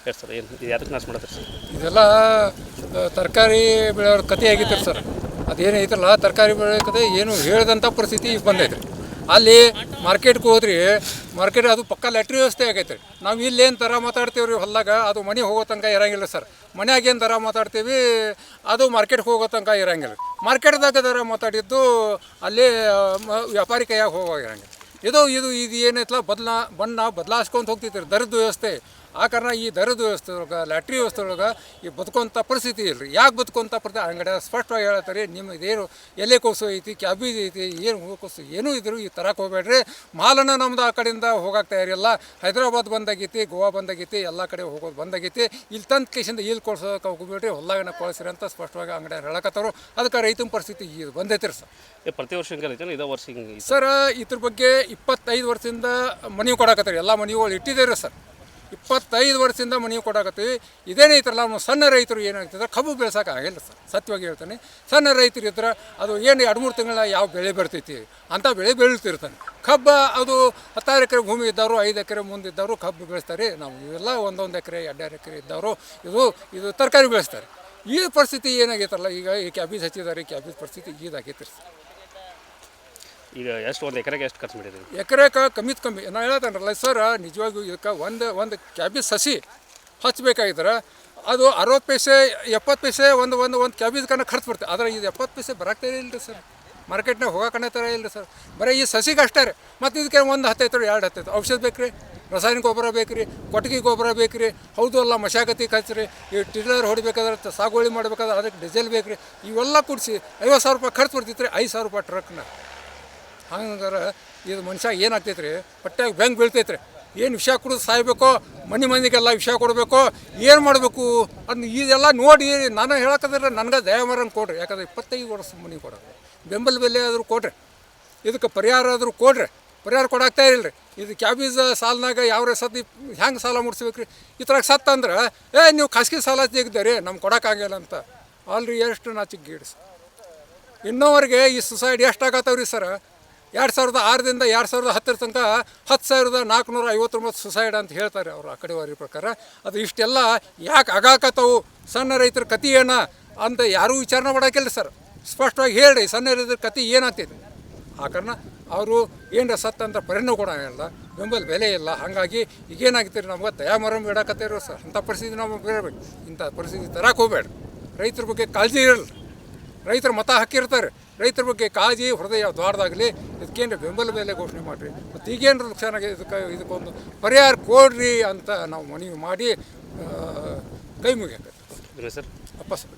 ಹೇಳಿ ಸರ್, ಏನು ಇದು ಯಾವ್ದಕ್ಕೆ ನಾಶ ಮಾಡತ್ತೀರಿ ಸರ್? ಇದೆಲ್ಲ ತರಕಾರಿ ಬೆಳೆಯೋರ ಕತೆ ಆಗೈತೆ ಸರ್. ಅದೇನೈತಲ್ಲ ತರಕಾರಿ ಬೆಳೆ ಕತೆ ಏನು ಹೇಳ್ದಂಥ ಪರಿಸ್ಥಿತಿ ಈಗ ಬಂದೈತೆ ರೀ. ಅಲ್ಲಿ ಮಾರ್ಕೆಟ್ಗೆ ಹೋದ್ರಿ, ಮಾರ್ಕೆಟ್ ಅದು ಪಕ್ಕ ಲ್ಯಾಟ್ರಿ ವ್ಯವಸ್ಥೆ ಆಗೈತೆ ರೀ. ನಾವು ಇಲ್ಲೇನು ದರ ಮಾತಾಡ್ತೀವಿ ರೀ ಹೊಲ್ದಾಗ, ಅದು ಮನೆ ಹೋಗೋ ತನಕ ಇರೋಂಗಿಲ್ಲ ಸರ್. ಮನ್ಯಾಗ ಏನು ದರ ಮಾತಾಡ್ತೀವಿ ಅದು ಮಾರ್ಕೆಟ್ಗೆ ಹೋಗೋ ತನಕ ಇರೋಂಗಿಲ್ಲ. ಮಾರ್ಕೆಟ್ದಾಗ ದರ ಮಾತಾಡಿದ್ದು ಅಲ್ಲಿ ವ್ಯಾಪಾರಿ ಕೈಯಾಗ ಹೋಗೋ ಇರೋಂಗಿಲ್ಲ. ಇದು ಏನೈತಲ್ಲ ಬಣ್ಣ ಬದಲಾಯಿಸ್ಕೊಂತ ಹೋಗ್ತೈತೆ ರೀ ದರದ ವ್ಯವಸ್ಥೆ. ಆ ಕಾರಣ ಈ ದರದ ವ್ಯವಸ್ಥೆ ಒಳಗೆ ಲ್ಯಾಟ್ರಿ ವ್ಯವಸ್ಥೆ ಒಳಗೆ ಈ ಬದುಕುವಂಥ ಪರಿಸ್ಥಿತಿ ಇಲ್ಲ ರೀ. ಯಾಕೆ ಬದುಕುವಂಥ ಪರಿಸ್ಥಿತಿ ಅಂಗಡಿ ಸ್ಪಷ್ಟವಾಗಿ ಹೇಳ್ತಾರೆ, ನಿಮ್ಮದೇನು ಎಲೆಕೋಸು ಐತಿ, ಕ್ಯಾಬೇಜ್ ಐತಿ, ಏನು ಹೂಕೋಸು ಏನೂ ಇದ್ರು ಈ ತರಕ್ಕೆ ಹೋಗ್ಬೇಡ್ರಿ. ಮಾಲನ್ನು ನಮ್ದು ಆ ಕಡೆಯಿಂದ ಹೋಗಾಕ್ತಾ ಇರಲ್ಲ. ಹೈದ್ರಾಬಾದ್ ಬಂದಾಗೈತಿ, ಗೋವಾ ಬಂದಾಗೈತಿ, ಎಲ್ಲ ಕಡೆ ಹೋಗೋದು ಬಂದಾಗೈತಿ. ಇಲ್ಲಿ ತಂದು ಕೇಸಿಂದ ಇಲ್ಲಿ ಕೊಡ್ಸೋಕೆ ಹೋಗ್ಬೇಡ್ರಿ, ಹೊಲ್ಲಾಗನ ಕೊಳಿಸ್ರಿ ಅಂತ ಸ್ಪಷ್ಟವಾಗಿ ಅಂಗಡಿ ಹೇಳಕತ್ತಾರು. ಅದಕ್ಕೆ ರೈತನ ಪರಿಸ್ಥಿತಿ ಇದು ಬಂದೈತಿ ರೀ ಸರ್. ಪ್ರತಿ ವರ್ಷ ಹಿಂಗೆ ಐತೆ, ಇದೇ ವರ್ಷ ಹಿಂಗೆ ಸರ್. ಇದ್ರ ಬಗ್ಗೆ 25 ವರ್ಷದಿಂದ ಮನವಿ ಕೊಡಾಕತ್ತಾರೆ. ಎಲ್ಲ ಮನೆಗಳು ಇಟ್ಟಿದ್ದೀರಿ ಸರ್. 25 ವರ್ಷದಿಂದ ಮನವಿ ಕೊಡಾಕತ್ತೀವಿ. ಇದೇನೈತ್ರಲ್ಲ ನಮ್ಮ ಸಣ್ಣ ರೈತರು ಏನಾಗ್ತದೆ, ಕಬ್ಬು ಬೆಳ್ಸೋಕೆ ಆಗಿಲ್ಲ ಸರ್. ಸತ್ಯವಾಗಿ ಹೇಳ್ತಾನೆ, ಸಣ್ಣ ರೈತರು ಇದ್ರೆ ಅದು ಏನು 2-3 ತಿಂಗಳ ಯಾವ ಬೆಳೆ ಬರ್ತೈತಿ ಅಂಥ ಬೆಳೆ ಬೆಳೀತಿರ್ತಾನೆ. ಕಬ್ಬು ಅದು 16 ಎಕರೆ ಭೂಮಿ ಇದ್ದವರು, 5 ಎಕರೆ ಮುಂದಿದ್ದವರು ಕಬ್ಬು ಬೆಳೆಸ್ತಾರೆ. ನಾವು ಇವೆಲ್ಲ 1 ಎಕರೆ 2 ಎಕರೆ ಇದ್ದವರು ಇದು ತರಕಾರಿ ಬೆಳೆಸ್ತಾರೆ. ಈ ಪರಿಸ್ಥಿತಿ ಏನಾಗೈತಲ್ಲ, ಈಗ ಈ ಕ್ಯಾಬೇಜ್ ಹಚ್ಚಿದ್ದಾರೆ, ಕ್ಯಾಬೇಜ್ ಪರಿಸ್ಥಿತಿ ಇದಾಗೈತೆ ಸರ್. ಈಗ ಎಷ್ಟು ಒಂದು ಎಕರೆಗೆ ಎಷ್ಟು ಖರ್ಚು ಮಾಡಿದ್ದೀವಿ? ಎಕರೆಗೆ ಕಮ್ಮಿ ನಾನು ಹೇಳ್ತಾನಲ್ಲ ಸರ್, ನಿಜವಾಗಿಯೂ ಇದಕ್ಕೆ ಒಂದು ಕ್ಯಾಬೇಜ್ ಸಸಿ ಹಚ್ಚಬೇಕಾಗಿದ್ರೆ ಅದು 60 ಪೈಸೆ 70 ಪೈಸೆ ಒಂದು ಕ್ಯಾಬೇಜ್ ಕನ್ನ ಖರ್ಚು ಬರ್ತದೆ. ಆದರೆ ಇದು 70 ಪೈಸೆ ಬರೋಕ್ತಾ ಇಲ್ಲ ರೀ ಸರ್. ಮಾರ್ಕೆಟ್ನಾಗ ಹೋಗೋಕನೇ ಥರ ಇಲ್ಲ ಸರ್. ಬರೀ ಈ ಸಸಿಗೆ ಅಷ್ಟೇ ರೀ. ಮತ್ತು ಇದಕ್ಕೆ 1 10 2 10 ಔಷಧ ಬೇಕು ರೀ, ರಾಸಾಯನಿಕ ಗೊಬ್ಬರ ಬೇಕು ರೀ, ಕೊಟ್ಟಿಗೆ ಗೊಬ್ಬರ ಬೇಕು ರೀ. ಹೌದು ಅಲ್ಲ, ಮಶಾಗತಿ ಖರ್ಚು ರೀ. ಈ ಟಿಲ್ಲರ್ ಹೊಡಿಬೇಕಾದ್ರೆ, ಸಾಗುವಳಿ ಮಾಡ್ಬೇಕಾದ್ರೆ ಅದಕ್ಕೆ ಡೀಸೆಲ್ ಬೇಕು ರೀ. ಇವೆಲ್ಲ ಕೂಡಿಸಿ 50,000 ರೂಪಾಯಿ ಖರ್ಚು ಬರ್ತಿತ್ತು ರೀ. 5,000 ರೂಪಾಯಿ ಟ್ರಕ್ನ. ಹಂಗಾರೆ ಇದು ಮನುಷ್ಯ ಏನಾಗ್ತೈತೆ ರೀ, ಹೊಟ್ಟೆಗೆ ಬೆಂಗೆ ಬೀಳ್ತೈತೆ ರೀ. ಏನು ವಿಷ ಕುಡಿದು ಸಾಯ್ಬೇಕೋ, ಮಂದಿಗೆಲ್ಲ ವಿಷ ಕೊಡಬೇಕು, ಏನು ಮಾಡಬೇಕು ಅದನ್ನ ಇದೆಲ್ಲ ನೋಡಿ ನಾನು ಹೇಳಕ್ಕಂದ್ರೆ ನನಗೆ ದಯಾಮರನ್ ಕೊಡ್ರಿ. ಯಾಕಂದ್ರೆ 25 ವರ್ಷ ಮನೆ ಕೊಡೋದು, ಬೆಂಬಲ ಬೆಲೆ ಆದರೂ ಕೊಡ್ರಿ, ಇದಕ್ಕೆ ಪರಿಹಾರ ಆದರೂ ಕೊಡ್ರಿ. ಪರಿಹಾರ ಕೊಡಾಕ್ತಾ ಇಲ್ಲ ರೀ. ಇದು ಕ್ಯಾಬೇಜ್ ಸಾಲನಾಗ ಯಾವ ಸತಿ ಹೆಂಗೆ ಸಾಲ ಮುಡ್ಸ್ಬೇಕು ರೀ? ಈ ಥರ ಸತ್ತಂದ್ರೆ ನೀವು ಖಾಸಗಿ ಸಾಲ ತೆಗ್ದಾರಿ ನಮ್ಗೆ ಕೊಡೋಕ್ಕಾಗಿಲ್ಲ ಅಂತ ಅಲ್ರಿ. ಎಷ್ಟು ನಾಚಿಕೆ ಗೀಡ್ಸ್ ಇನ್ನೋವರೆಗೆ ಈ ಸುಸೈಡ್ ಎಷ್ಟು ಆಗತ್ತವ್ರಿ ಸರ್. 2006ದಿಂದ 2010 ತನಕ 10,459 ಸುಸೈಡ್ ಅಂತ ಹೇಳ್ತಾರೆ ಅವರು ಆ ಕಡೆವರಿ ಪ್ರಕಾರ. ಅದು ಇಷ್ಟೆಲ್ಲ ಯಾಕೆ ಆಗಾಕತ್ತವು, ಸಣ್ಣ ರೈತರ ಕತೆ ಏನ ಅಂತ ಯಾರೂ ವಿಚಾರಣೆ ಮಾಡೋಕ್ಕಿಲ್ಲ ಸರ್. ಸ್ಪಷ್ಟವಾಗಿ ಹೇಳಿ ಸಣ್ಣ ರೈತರ ಕತೆ ಏನಾಗ್ತೈತೆ. ಆ ಕಾರಣ ಅವರು ಏನರ ಸತ್ತಂತ ಪರಿಣಾಮ ಕೂಡ ಇಲ್ಲ, ಬೆಂಬಲ ಬೆಲೆ ಇಲ್ಲ. ಹಾಗಾಗಿ ಈಗೇನಾಗ್ತೀರಿ, ನಮ್ಗೆ ದಯಾಮರಂ ಬಿಡಾಕತ್ತೀರೋ ಸರ್. ಅಂಥ ಪರಿಸ್ಥಿತಿ ನಮಗೆ ಬರಬೇಕು. ಇಂಥ ಪರಿಸ್ಥಿತಿ ತರಕ್ಕೆ ಹೋಗ್ಬೇಡ. ರೈತರ ಬಗ್ಗೆ ಕಾಳಜಿ ಇರಲ್ಲ. ರೈತರು ಮತ ಹಾಕಿರ್ತಾರೆ. ರೈತರ ಬಗ್ಗೆ ಕಾಳಜಿ ಹೃದಯ ದ್ವಾರದಾಗಲಿ ಇದಕ್ಕೇನು ಬೆಂಬಲ ಬೆಲೆ ಘೋಷಣೆ ಮಾಡಿರಿ. ಮತ್ತು ಈಗೇನು ನುಕ್ಸಾನ ಇದಕ್ಕೊಂದು ಪರಿಹಾರ ಕೊಡ್ರಿ ಅಂತ ನಾವು ಮನವಿ ಮಾಡಿ ಕೈ ಮುಗಿಯಾಕ ಸರ್ ಅಪ್ಪ ಸರ್.